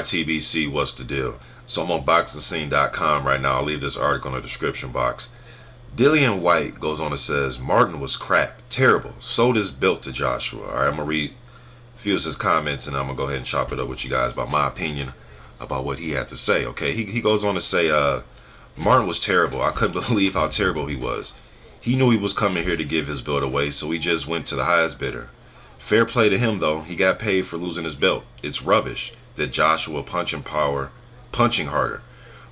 TBC, what's the deal? So I'm on BoxingScene.com right now. I'll leave this article in the description box. Dillian Whyte goes on and says, Martin was crap, terrible, sold his belt to Joshua. Alright, I'm going to read a few of his comments and I'm going to go ahead and chop it up with you guys about my opinion about what he had to say. Okay, he goes on to say, Martin was terrible. I couldn't believe how terrible he was. He knew he was coming here to give his belt away, so he just went to the highest bidder. Fair play to him though, he got paid for losing his belt. It's rubbish that Joshua punching harder.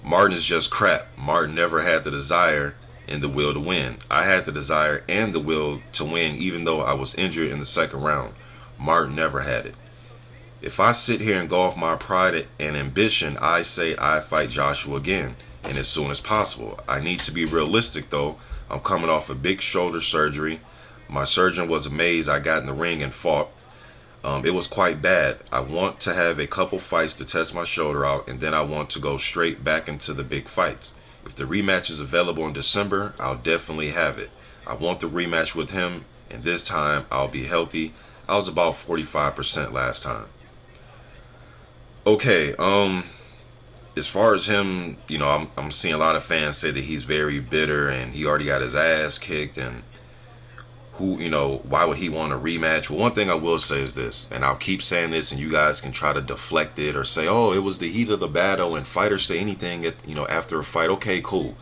Martin is just crap. Martin never had the desire and the will to win. I had the desire and the will to win even though I was injured in the second round. Martin never had it. If I sit here and go off my pride and ambition, I say I fight Joshua again, and as soon as possible. I need to be realistic though. I'm coming off a big shoulder surgery. My surgeon was amazed I got in the ring and fought. It was quite bad. I want to have a couple fights to test my shoulder out, and then I want to go straight back into the big fights. If the rematch is available in December, I'll definitely have it. I want the rematch with him, and this time I'll be healthy. I was about 45% last time. Okay, as far as him, I'm seeing a lot of fans say that he's very bitter and he already got his ass kicked, and why would he want a rematch? Well, one thing I will say is this, and I'll keep saying this, and you guys can try to deflect it or say, oh, it was the heat of the battle, and fighters say anything after a fight. Okay, cool.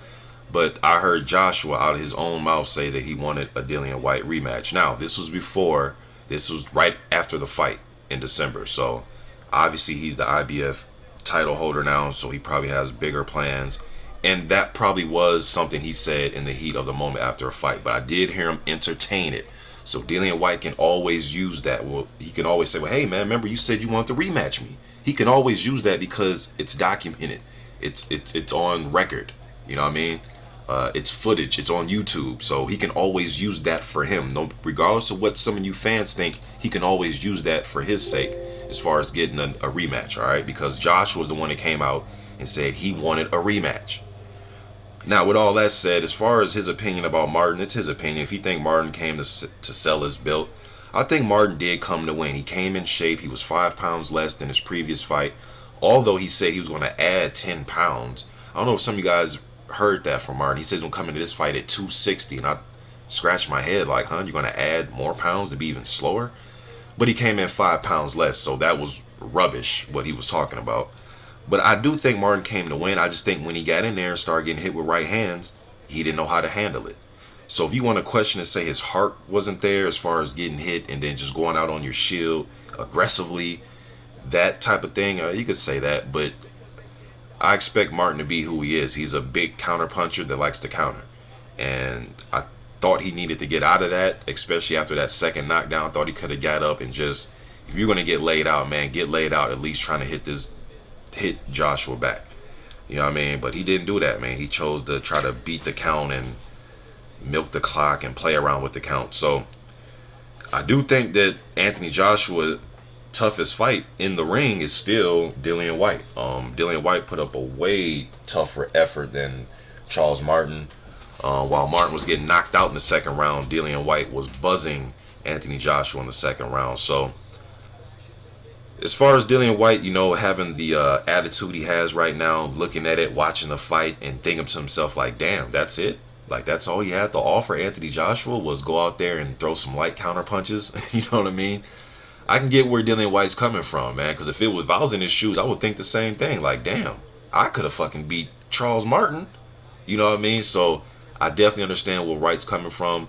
But I heard Joshua out of his own mouth say that he wanted a Dillian Whyte rematch. Now, this was right after the fight in December. So obviously he's the IBF title holder now, so he probably has bigger plans. And that probably was something he said in the heat of the moment after a fight. But I did hear him entertain it. So Dillian Whyte can always use that. Well, he can always say, well, hey, man, remember you said you wanted to rematch me. He can always use that because it's documented. It's on record. You know what I mean? It's footage. It's on YouTube. So he can always use that for him. No, regardless of what some of you fans think, he can always use that for his sake as far as getting a rematch, all right? Because Josh was the one that came out and said he wanted a rematch. Now, with all that said, as far as his opinion about Martin, it's his opinion. If he think Martin came to sell his belt, I think Martin did come to win. He came in shape. He was 5 pounds less than his previous fight. Although he said he was going to add 10 pounds. I don't know if some of you guys heard that from Martin. He says he's going to come into this fight at 260. And I scratched my head like, you're going to add more pounds to be even slower? But he came in 5 pounds less. So that was rubbish, what he was talking about. But I do think Martin came to win. I just think when he got in there and started getting hit with right hands, he didn't know how to handle it. So if you want to question and say his heart wasn't there as far as getting hit and then just going out on your shield aggressively, that type of thing, you could say that. But I expect Martin to be who he is. He's a big counter puncher that likes to counter. And I thought he needed to get out of that, especially after that second knockdown. I thought he could have got up and just, if you're going to get laid out, man, get laid out at least trying to hit Joshua back. You know what I mean? But he didn't do that, man. He chose to try to beat the count and milk the clock and play around with the count. So I do think that Anthony Joshua's toughest fight in the ring is still Dillian Whyte. Dillian Whyte put up a way tougher effort than Charles Martin. While Martin was getting knocked out in the second round, Dillian Whyte was buzzing Anthony Joshua in the second round. So as far as Dillian Whyte, having the attitude he has right now, looking at it, watching the fight, and thinking to himself like, damn, that's it? Like, that's all he had to offer Anthony Joshua was go out there and throw some light counter punches? You know what I mean? I can get where Dillian Whyte's coming from, man, because if I was in his shoes, I would think the same thing. Like, damn, I could have fucking beat Charles Martin. You know what I mean? So I definitely understand where Whyte's coming from.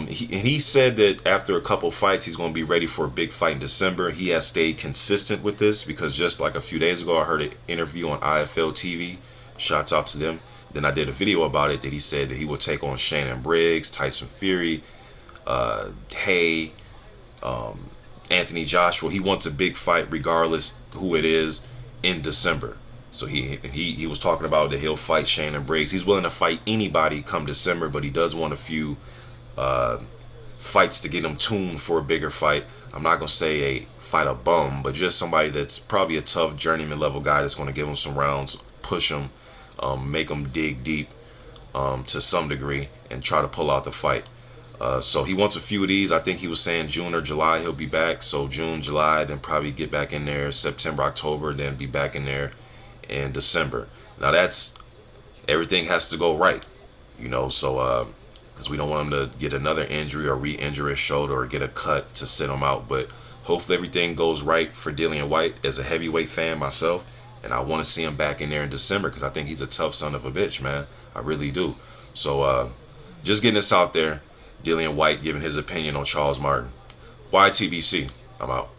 He said that after a couple fights, he's going to be ready for a big fight in December. He has stayed consistent with this because just like a few days ago, I heard an interview on IFL TV. Shouts out to them. Then I did a video about it that he said that he would take on Shannon Briggs, Tyson Fury, Anthony Joshua. He wants a big fight regardless who it is in December. So he was talking about that he'll fight Shannon Briggs. He's willing to fight anybody come December, but he does want a few fights to get him tuned for a bigger fight. I'm not going to say fight a bum, but just somebody that's probably a tough journeyman level guy that's going to give him some rounds, push him, make him dig deep to some degree and try to pull out the fight. So he wants a few of these. I think he was saying June or July he'll be back. So June, July, then probably get back in there September, October, then be back in there in December. Now that's everything has to go right, you know. So because we don't want him to get another injury or re-injure his shoulder or get a cut to sit him out. But hopefully everything goes right for Dillian Whyte as a heavyweight fan myself, and I want to see him back in there in December because I think he's a tough son of a bitch, man. I really do. So just getting this out there. Dillian Whyte giving his opinion on Charles Martin. YTBC. I'm out.